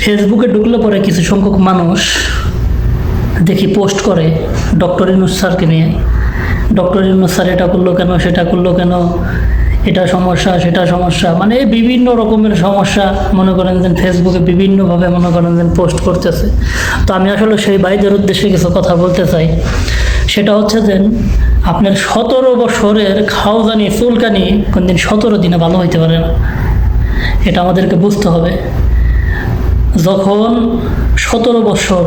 ফেসবুকে ঢুকলে পরে কিছু সংখ্যক মানুষ দেখি পোস্ট করে ডক্টর ইউনূস স্যারকে নিয়ে। ডক্টর ইউনূস স্যার এটা করলো কেন, সেটা করলো কেন, এটা সমস্যা সেটা সমস্যা, মানে বিভিন্ন রকমের সমস্যা মনে করেন যে ফেসবুকে বিভিন্নভাবে মনে করেন যে পোস্ট করতেছে। তো আমি আসলে সেই ভাইদের উদ্দেশ্যে কিছু কথা বলতে চাই। সেটা হচ্ছে যে আপনার 17 বছরের খাওজানি চুলকানি কোনদিন 17 দিনে ভালো হইতে পারে না, এটা আমাদেরকে বুঝতে হবে। যখন 17 বছর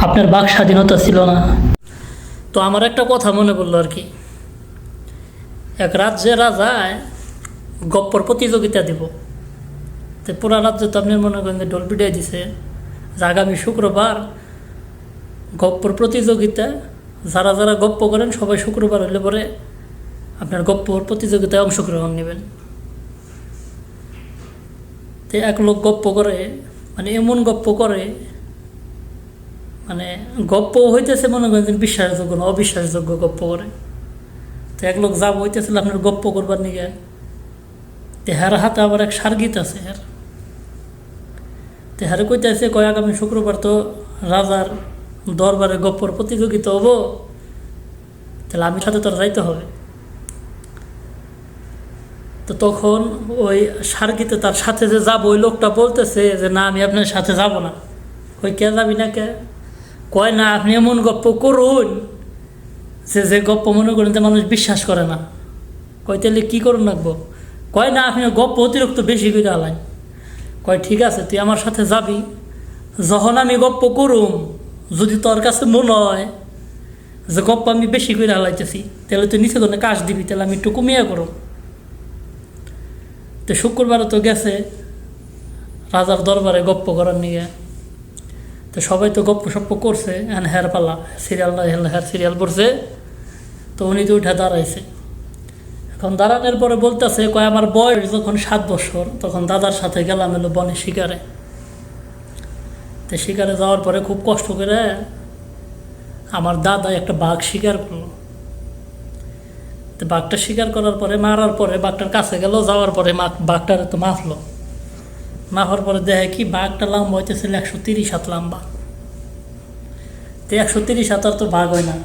আপনার বাক স্বাধীনতা ছিল না, তো আমার একটা কথা মনে পড়লো আর কি। এক রাজ্যে রাজায় গপ্পর প্রতিযোগিতা দিব, তো পুরা রাজ্য তো আপনার মনে করেন যে ডোল পিটাই দিছে যে আগামী শুক্রবার গপ্পর প্রতিযোগিতা, যারা যারা গপ্প করেন সবাই শুক্রবার হলে পরে আপনার গপ্পর প্রতিযোগিতায় অংশগ্রহণ নেবেন। তো এক লোক গপ্প করে, মানে এমন গপ্প করে, মানে গপ্প হইতেছে মনে করেন বিশ্বাসযোগ্য না, অবিশ্বাসযোগ্য গপ্প করে। তো এক লোক যাব হইতেছিল আপনার গপ্প করবার নিগে, তো হের হাতে আবার এক সার্গিত আছে। তো হেরে কইতেছে কয় আগামী শুক্রবার তো রাজার দরবারে গপ্পর প্রতিযোগিতা হবো, তাহলে আমি সাথে তোর যাইতে হবে। তো তখন ওই সার্গিতে তার সাথে যে যাবো ওই লোকটা বলতেছে যে না, আমি আপনার সাথে যাব না। কই কে যাবি না কে? কয় না, আপনি এমন গপ্প করুন যে গপ্প মনে করেন যে মানুষ বিশ্বাস করে না। কয় তাহলে কী করুন রাখবো? কয় না, আপনি গপ্প অতিরিক্ত বেশি করে আলাই। কয় ঠিক আছে, তুই আমার সাথে যাবি, যখন আমি গপ্প করুম যদি তোর কাছে মনে হয় যে গপ্প আমি বেশি করে হালাইতেছি, তাহলে তুই নিচে ধরনের কাজ দিবি, তাহলে আমি একটু কমিয়ে করুম। তো শুক্রবারে তো গেছে রাজার দরবারে গপ্প করার নিয়ে। তো সবাই তো গপ্প সপ্প করছে, হের পালা সিরিয়াল না হের সিরিয়াল পড়ছে। তো উনি তো উঠে দাঁড়াইছে। এখন দাঁড়ানোর পরে বলতেছে কয় আমার বয়স যখন 7 বছর, তখন দাদার সাথে গেলাম এলো বনে শিকারে। তো শিকারে যাওয়ার পরে খুব কষ্ট করে আমার দাদা একটা বাঘ শিকার করলো। তো বাঘটা শিকার করার পরে মারার পরে বাঘটার কাছে গেল, যাওয়ার পরে বাঘটার তো মাফলো। মাফার পরে দেখে কি বাঘটা লম্বা হইতেছিল 130 হাত লম্বা। তো 130 হাত আর তো বাঘ হয় না।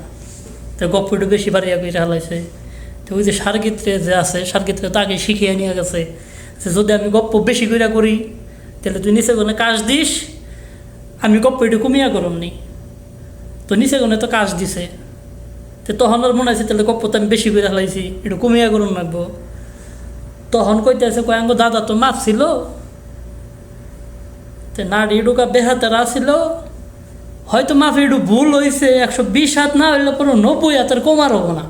তো গপ্প একটু বেশি বাড়িয়া করে হালাইছে। তো ওই যে সার্গিত্রে যে আছে, সার্গিত্রে তো আগে শিখিয়ে নিয়ে গেছে যে যদি আমি গপ্প বেশি করে করি তাহলে তুই নিচে গনে কাজ দিস, আমি গপ্প একটু কমিয়া করম নি। তো নিচে গনে তো কাজ দিছে, তো তখন আর মনে আছে তাহলে গপ্প তো আমি বেশি করে হালাইছি, একটু কমিয়া করুন রাখবো। তখন কইতেছে কয়াঙ্গ দাদা তো মাছ ছিল, তো নাড়ি ঢুকা বেহাতের আসিল, হয়তো মাফি একটু ভুল হয়েছে, 120 হাত না হইলে পরে 90 হাতের কমার হবো না,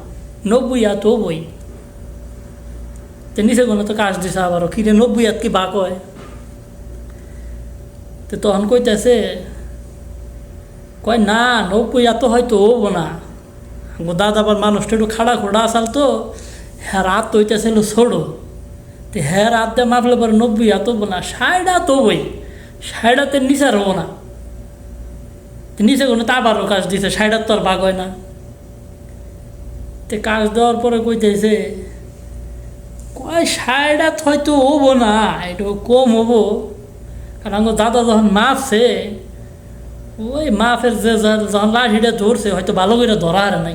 90 হাত হবই। তো নিচে কোনো তো কাজ দিছে আবারও, কিরে 90 হাত কি বাক হয়? তো তখন কইতেছে কয় না 90 হাত হয়তো হবো না। দাদা আবার মানুষটা একটু খাড়া খোড়া আসাল, তো হ্যাঁ রাত তো হইতেছিল ছোড়ো। তো হ্যাঁ রাত দিয়ে মাপলে পরে 90 হাত হবো না, 60 হাত হবই, 60 হাতের নিচে আর হবো না। নিচে কোনো তা আবারও কাজ দিছে, 60 হাত তো আর বাঘ হয় না। তো কাজ দেওয়ার পরে কইতেছে কয় 60 হাত হয়তো হবো না, একটু কম হবো। কারণ আমার দাদা যখন মাপছে, ওই মাপের যে যখন লাঠিটা ধরছে হয়তো ভালো করে ধরা হারে না,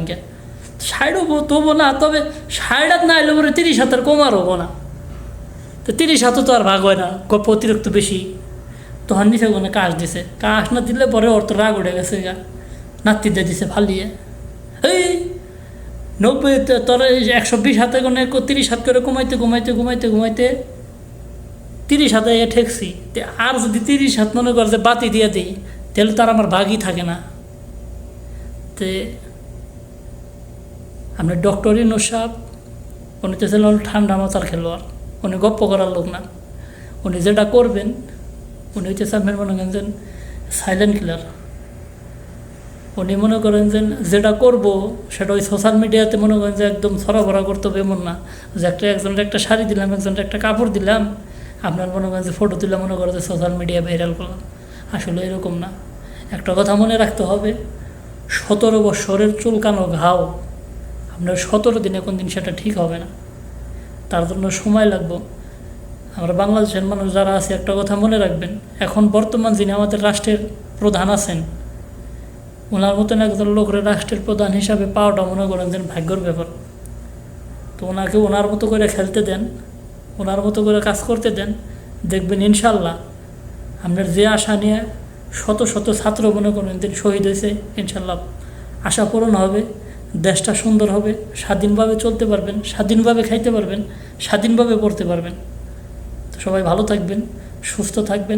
60 হবো তো হবো না, তবে 60 হাত না এলে পরে 30 হাতের কম আর হবো না। তো 30 হাতও তো আর ভাগ হয় না, গপ্প অতিরিক্ত বেশি। তখন নিচে কোনো কাজ দিছে, কাজ না দিলে পরে ওর তো রাগ উঠে গেছে গা, নাতি দিয়ে দিছে ফালিয়ে। এই 90 তোর 120 হাতে কোনো 30 হাত করে কমাইতে ঘুমাইতে ঘুমাইতে ঘুমাইতে 30 হাতে ঠেকছি। আর যদি 30 হাত মনে কর যে বাতি দিয়ে দিই, তাহলে তার আমার ভাগই থাকে না। তে আপনি ডক্টর ইউনূস সাহেব, উনি তো ছিলেন ঠান্ডা মাথার খেলোয়াড়, উনি গপ্প করার লোক না। উনি যেটা করবেন, উনি হচ্ছে আপনার মনে করেন যে সাইলেন্ট কিলার। উনি মনে করেন যে যেটা করবো সেটা ওই সোশ্যাল মিডিয়াতে মনে করেন যে একদম ছড়াভরা করতে হবে এমন না, যে একজনের একটা শাড়ি দিলাম, একজনের একটা কাপড় দিলাম, আপনার মনে করেন যে ফটো তুলে মনে করেন যে সোশ্যাল মিডিয়া ভাইরাল করলাম। আসলে এরকম না। একটা কথা মনে রাখতে হবে, 17 বছরের চুলকানো ঘাও আপনার 17 দিনে কোন দিন সেটা ঠিক হবে না, তার জন্য সময় লাগবে। আমরা বাংলাদেশের মানুষ যারা আছে একটা কথা মনে রাখবেন, এখন বর্তমান যিনি আমাদের রাষ্ট্রের প্রধান আছেন, ওনার মতন একজন লোকের রাষ্ট্রের প্রধান হিসাবে পাওয়াটা মনে করেন যেন ভাগ্যর ব্যাপার। তো ওনাকে ওনার মতো করে খেলতে দেন, ওনার মতো করে কাজ করতে দেন, দেখবেন ইনশাল্লাহ আপনার যে আশা নিয়ে শত শত ছাত্র মনে করেন দিন শহীদ হয়েছে, ইনশাল্লাহ আশা পূরণ হবে, দেশটা সুন্দর হবে, স্বাধীনভাবে চলতে পারবেন, স্বাধীনভাবে খাইতে পারবেন, স্বাধীনভাবে পড়তে পারবেন। তো সবাই ভালো থাকবেন, সুস্থ থাকবেন।